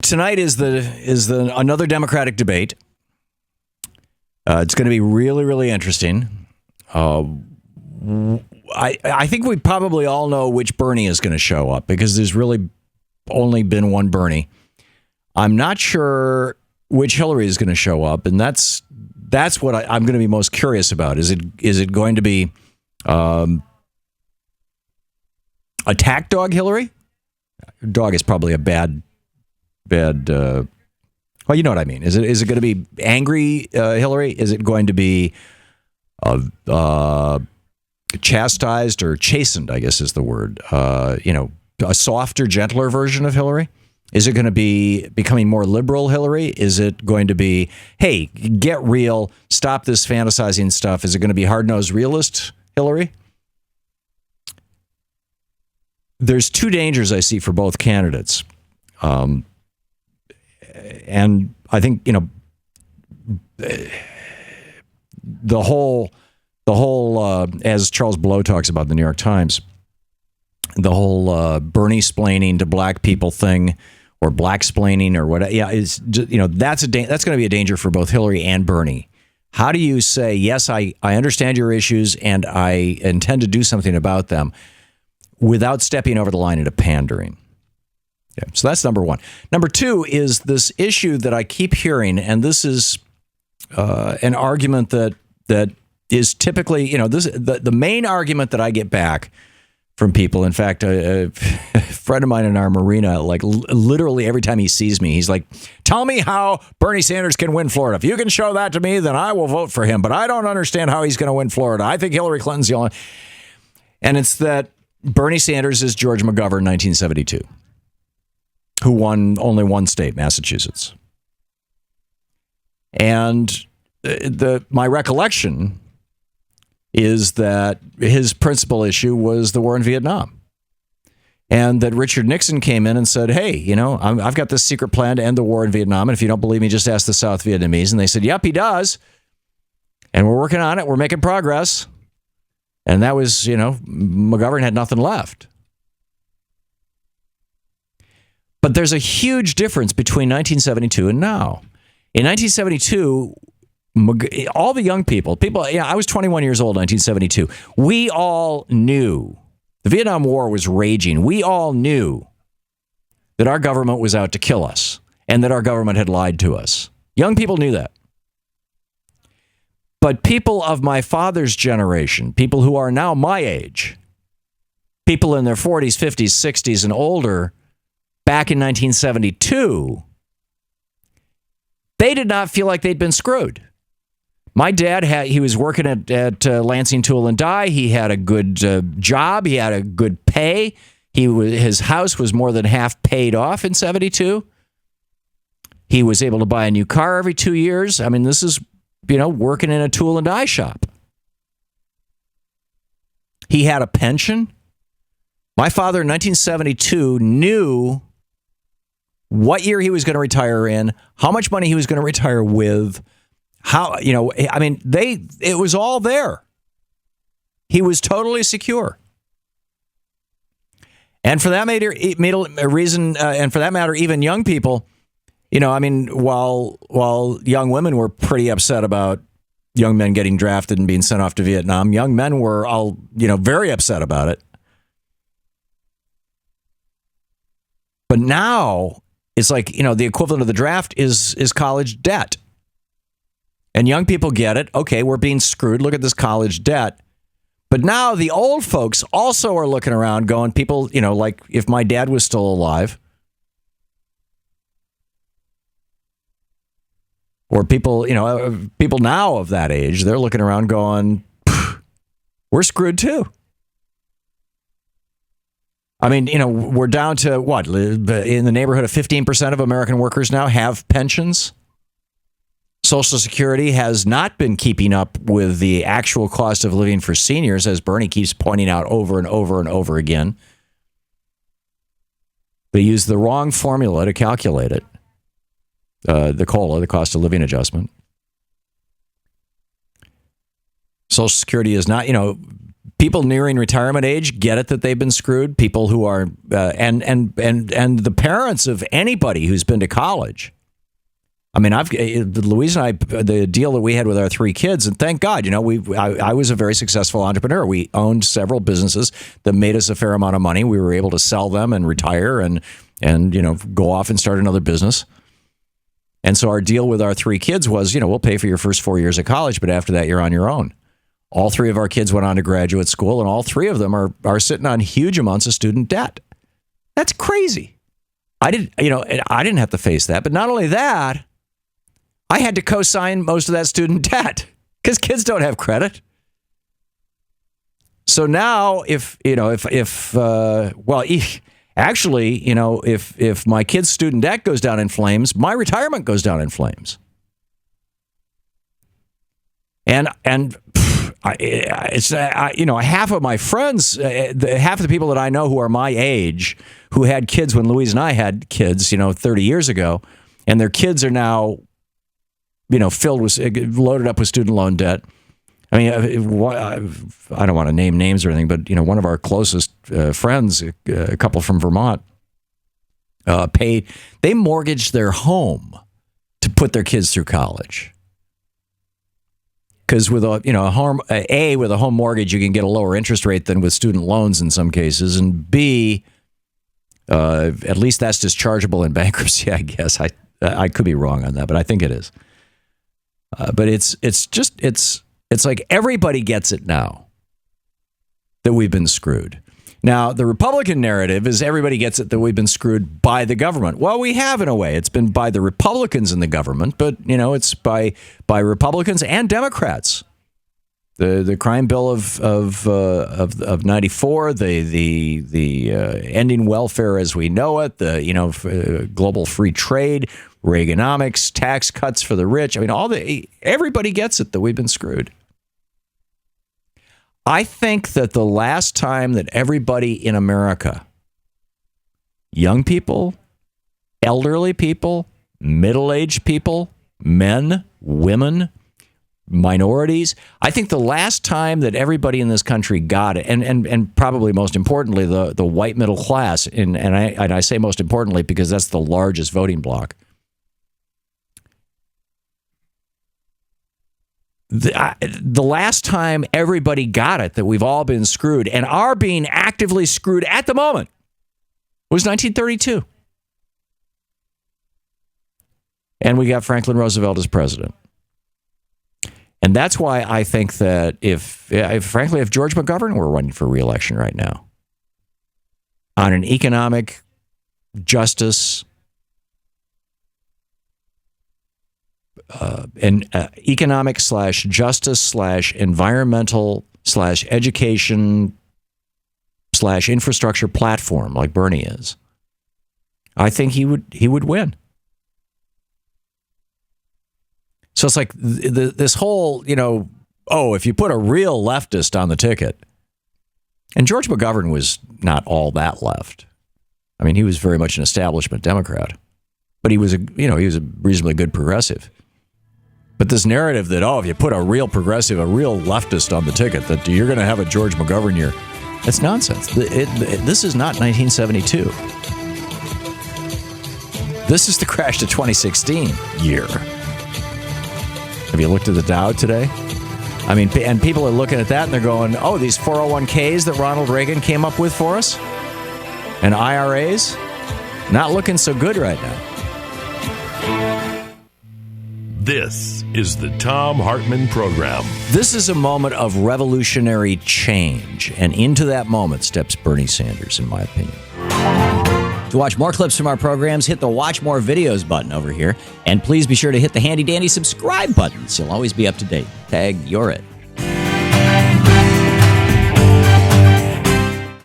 tonight is the another Democratic debate. It's going to be really, really interesting. I think we probably all know which Bernie is going to show up because there's really only been one Bernie. I'm not sure which Hillary is going to show up, and that's what I'm going to be most curious about. Is it going to be attack dog Hillary? Dog is probably a bad. Well, you know what I mean. Is it going to be angry Hillary? Is it going to be chastised or chastened, I guess is the word. A softer, gentler version of Hillary? Is it going to be becoming more liberal Hillary? Is it going to be, hey, get real, stop this fantasizing stuff? Is it going to be hard-nosed realist Hillary? There's two dangers I see for both candidates. And I think, the whole, as Charles Blow talks about in the New York Times, the whole Bernie-splaining to black people thing, or black-splaining, or whatever. Yeah, that's going to be a danger for both Hillary and Bernie. How do you say, yes, I understand your issues and I intend to do something about them without stepping over the line into pandering? Yeah, so that's number one. Number two is this issue that I keep hearing, and this is an argument that is typically, the main argument that I get back from people. In fact, a friend of mine in our marina, like literally every time he sees me, he's like, tell me how Bernie Sanders can win Florida. If you can show that to me, then I will vote for him. But I don't understand how he's going to win Florida. I think Hillary Clinton's the only. And it's that Bernie Sanders is George McGovern, 1972, who won only one state, Massachusetts. And my recollection is that his principal issue was the war in Vietnam. And that Richard Nixon came in and said, hey, I've got this secret plan to end the war in Vietnam. And if you don't believe me, just ask the South Vietnamese. And they said, yep, he does. And we're working on it. We're making progress. And that was, McGovern had nothing left. But there's a huge difference between 1972 and now. In 1972, all the young people, I was 21 years old in 1972. We all knew the Vietnam War was raging. We all knew that our government was out to kill us and that our government had lied to us. Young people knew that. But people of my father's generation, people who are now my age, people in their 40s, 50s, 60s, and older, back in 1972, they did not feel like they'd been screwed. My dad he was working at Lansing Tool and Die. He had a good job. He had a good pay. His house was more than half paid off in 72. He was able to buy a new car every 2 years. I mean, this is, working in a tool and die shop. He had a pension. My father in 1972 knew what year he was going to retire in, how much money he was going to retire with, it was all there. He was totally secure. And for that matter, even young people, while young women were pretty upset about young men getting drafted and being sent off to Vietnam, young men were all, very upset about it. But now it's like, the equivalent of the draft is college debt. And young people get it. Okay, we're being screwed. Look at this college debt. But now the old folks also are looking around going, people, like if my dad was still alive, or people, people now of that age, they're looking around going, we're screwed too. I mean, we're down to what? In the neighborhood of 15% of American workers now have pensions. Social Security has not been keeping up with the actual cost of living for seniors, as Bernie keeps pointing out over and over and over again. They use the wrong formula to calculate it. The COLA, the cost of living adjustment. Social Security is not, People nearing retirement age get it that they've been screwed. People who are and the parents of anybody who's been to college. I mean, Louise and I, the deal that we had with our 3 kids, and thank God, I was a very successful entrepreneur. We owned several businesses that made us a fair amount of money. We were able to sell them and retire and go off and start another business. And so our deal with our 3 kids was, we'll pay for your first 4 years of college, but after that, you're on your own. All 3 of our kids went on to graduate school, and all 3 of them are sitting on huge amounts of student debt. That's crazy. I didn't have to face that, but not only that, I had to co-sign most of that student debt because kids don't have credit. So now, if my kid's student debt goes down in flames, my retirement goes down in flames. And half of my friends, half of the people that I know who are my age, who had kids when Louise and I had kids, 30 years ago, and their kids are now, loaded up with student loan debt. I mean, I don't want to name names or anything, but one of our closest friends, a couple from Vermont, they mortgaged their home to put their kids through college. Because with with a home mortgage, you can get a lower interest rate than with student loans in some cases, and B, at least that's dischargeable in bankruptcy. I guess I could be wrong on that, but I think it is. But it's like everybody gets it now that we've been screwed. Now, the Republican narrative is everybody gets it that we've been screwed by the government. Well, we have in a way. It's been by the Republicans in the government, but it's by Republicans and Democrats. The crime bill of '94, the ending welfare as we know it, the global free trade, Reaganomics, tax cuts for the rich. I mean, everybody gets it that we've been screwed. I think that the last time that everybody in America, young people, elderly people, middle-aged people, men, women, minorities, I think the last time that everybody in this country got it, and probably most importantly, the white middle class, and I say most importantly because that's the largest voting bloc, the last time everybody got it that we've all been screwed and are being actively screwed at the moment was 1932. And we got Franklin Roosevelt as president. And that's why I think that if George McGovern were running for re-election right now on an economic justice economic / justice / environmental / education / infrastructure platform like Bernie is, I think he would win. So it's like this whole, if you put a real leftist on the ticket, and George McGovern was not all that left. I mean, he was very much an establishment Democrat, but he was a reasonably good progressive. But this narrative that, if you put a real progressive, a real leftist on the ticket, that you're going to have a George McGovern year, that's nonsense. This is not 1972. This is the crash to 2016 year. Have you looked at the Dow today? I mean, and people are looking at that and they're going, these 401ks that Ronald Reagan came up with for us and IRAs, not looking so good right now. This is the Thom Hartmann Program. This is a moment of revolutionary change, and into that moment steps Bernie Sanders, in my opinion. To watch more clips from our programs, hit the Watch More Videos button over here, and please be sure to hit the handy-dandy subscribe button so you'll always be up to date. Tag, you're it.